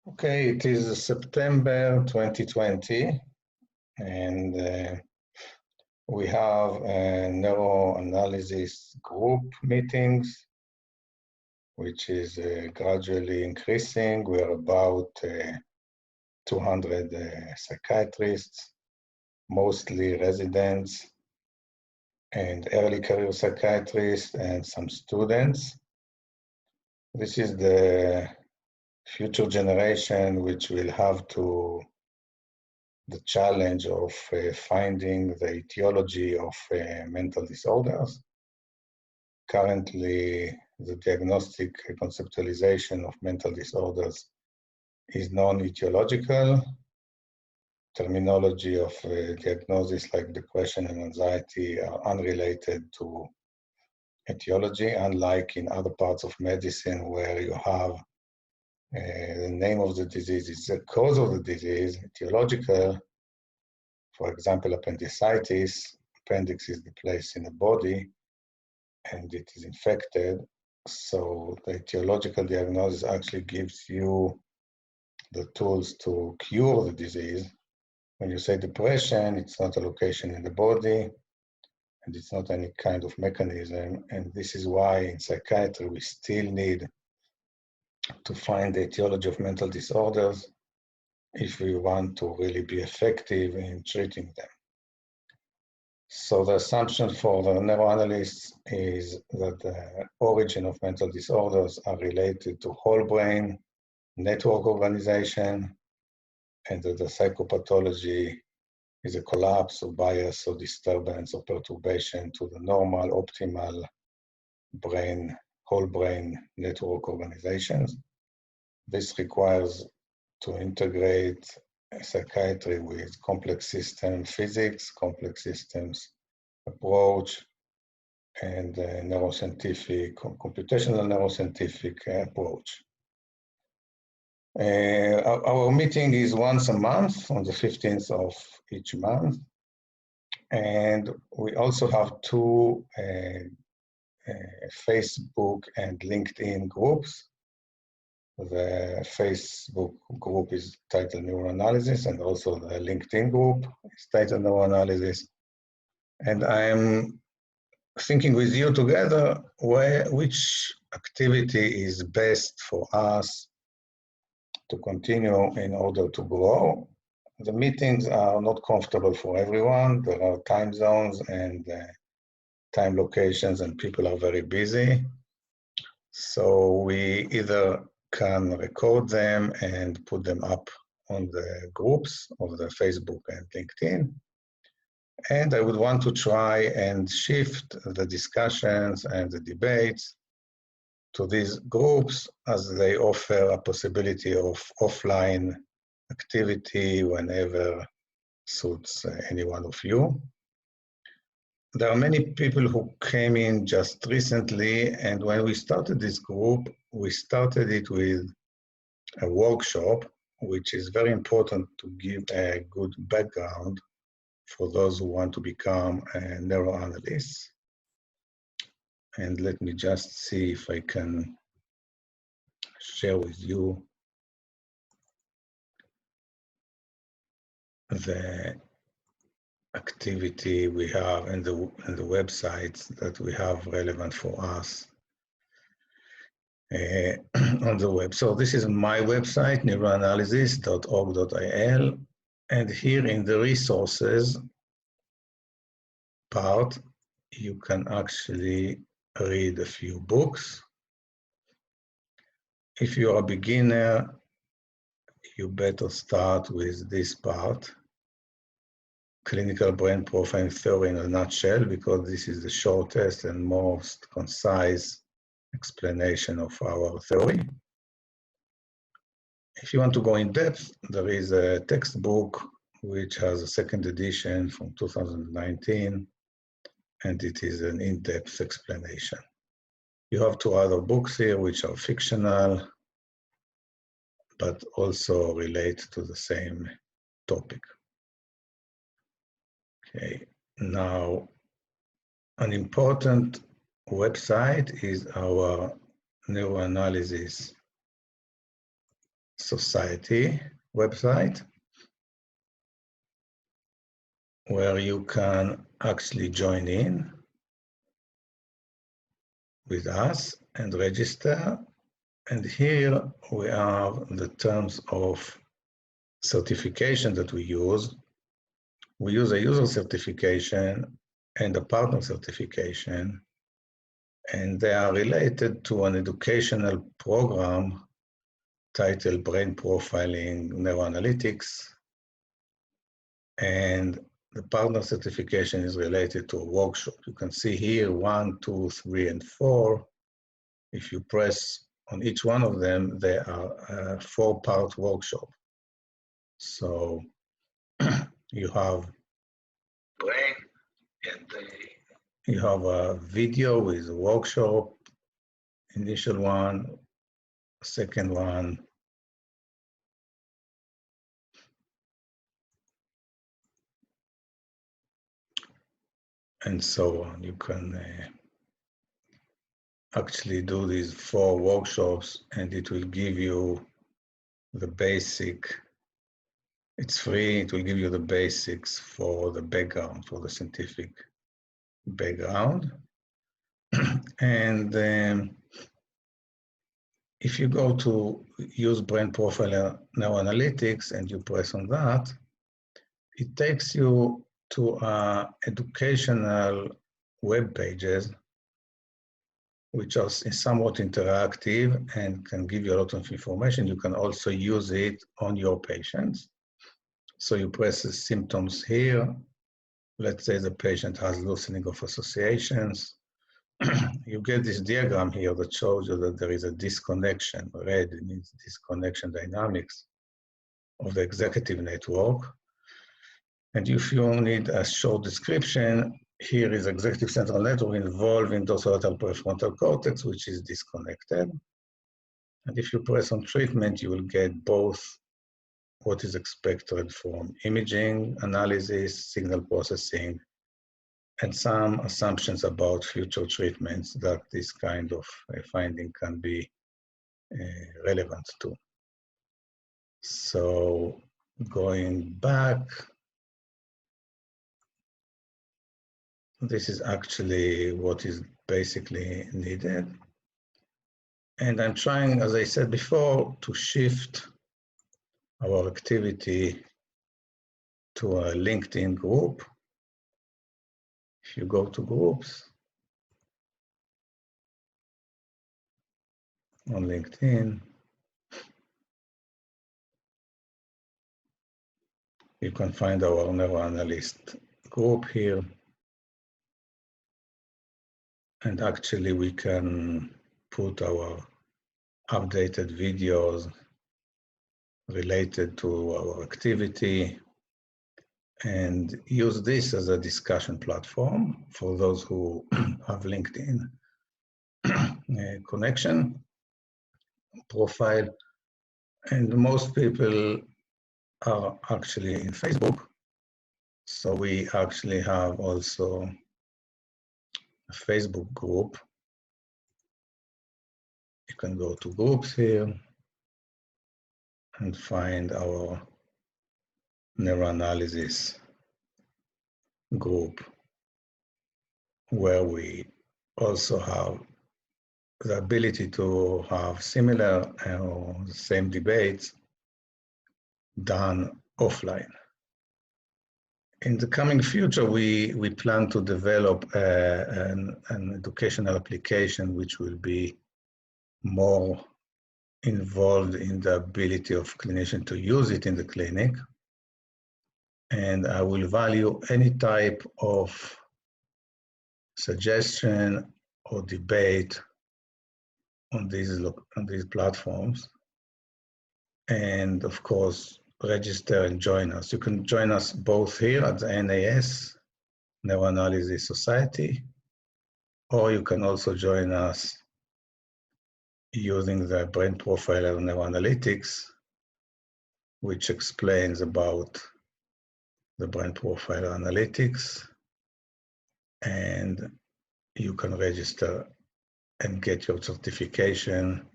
Okay, it is September 2020, and we have neuroanalysis group meetings, which is gradually increasing. We are about 200 psychiatrists, mostly residents and early career psychiatrists and some students. This is the future generation which will have the challenge of finding the etiology of mental disorders. Currently, the diagnostic conceptualization of mental disorders is non-etiological. Terminology of diagnosis like depression and anxiety are unrelated to etiology, unlike in other parts of medicine where you have the name of the disease is the cause of the disease, etiological. For example, appendicitis, appendix is the place in the body and it is infected. So the etiological diagnosis actually gives you the tools to cure the disease. When you say depression, it's not a location in the body and it's not any kind of mechanism. And this is why in psychiatry, we still need to find the etiology of mental disorders if we want to really be effective in treating them. So the assumption for the neuroanalysts is that the origin of mental disorders are related to whole brain network organization, and that the psychopathology is a collapse or bias or disturbance or perturbation to the normal, optimal brain, whole brain network organizations. This requires to integrate psychiatry with complex system physics, complex systems approach, and neuroscientific, computational neuroscientific approach. Our meeting is once a month on the 15th of each month. And we also have two Facebook and LinkedIn groups. The Facebook group is titled Neuroanalysis, and also the LinkedIn group is titled Neuroanalysis. And I'm thinking with you together which activity is best for us to continue in order to grow. The meetings are not comfortable for everyone. There are time zones and time locations, and people are very busy. So we either can record them and put them up on the groups of the Facebook and LinkedIn. And I would want to try and shift the discussions and the debates to these groups as they offer a possibility of offline activity whenever suits any one of you. There are many people who came in just recently, and when we started this group, we started it with a workshop, which is very important to give a good background for those who want to become neuroanalysts. And let me just see if I can share with you the activity we have and the websites that we have relevant for us on the web. So this is my website, neuroanalysis.org.il, and here in the resources part, you can actually read a few books. If you're a beginner, you better start with this part, Clinical Brain Profiling Theory in a nutshell, because this is the shortest and most concise explanation of our theory. If you want to go in depth, there is a textbook which has a second edition from 2019, and it is an in-depth explanation. You have two other books here which are fictional, but also relate to the same topic. Okay, now an important website is our neuroanalysis Society website, where you can actually join in with us and register. And here we have the terms of certification that we use. We use a user certification and a partner certification, and they are related to an educational program titled Brain Profiling Neuroanalytics. And the partner certification is related to a workshop. You can see here 1, 2, 3, and 4. If you press on each one of them, they are a 4-part workshop. So you have brain, and you have a video with a workshop, initial one, second one, and so on. You can actually do these 4 workshops, and it will give you the basic. It's free. It will give you the basics for the background, for the scientific background. And if you go to use Brain Profiler Neuroanalytics and you press on that, it takes you to educational web pages, which are somewhat interactive and can give you a lot of information. You can also use it on your patients. So you press the symptoms here. Let's say the patient has loosening of associations. You get this diagram here that shows you that there is a disconnection. Red means disconnection dynamics of the executive network. And if you need a short description, here is executive central network involving dorsolateral prefrontal cortex, which is disconnected. And if you press on treatment, you will get both what is expected from imaging, analysis, signal processing, and some assumptions about future treatments that this kind of finding can be relevant to. So going back, this is actually what is basically needed. And I'm trying, as I said before, to shift our activity to a LinkedIn group. If you go to groups on LinkedIn, you can find our neuroanalyst group here. And actually we can put our updated videos related to our activity and use this as a discussion platform for those who have LinkedIn connection profile. And most people are actually in Facebook. So we actually have also a Facebook group. You can go to groups here and find our neuroanalysis group, where we also have the ability to have similar or same debates done offline. In the coming future, we plan to develop an educational application which will be more involved in the ability of clinicians to use it in the clinic. And I will value any type of suggestion or debate on these platforms. And of course, register and join us. You can join us both here at the NAS, Neuroanalysis Society, or you can also join us using the Brain Profiler Neuroanalytics, which explains about the Brain Profiler Analytics, and you can register and get your certification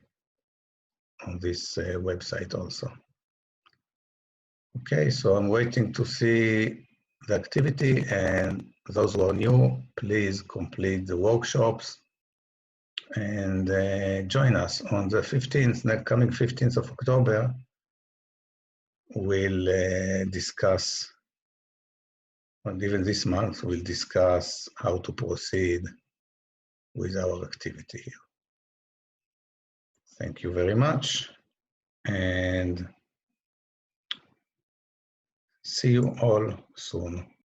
website also. Okay, so I'm waiting to see the activity, and those who are new, please complete the workshops and join us on the 15th, the coming 15th of October. We'll discuss, and even this month, we'll discuss how to proceed with our activity here. Thank you very much, and see you all soon.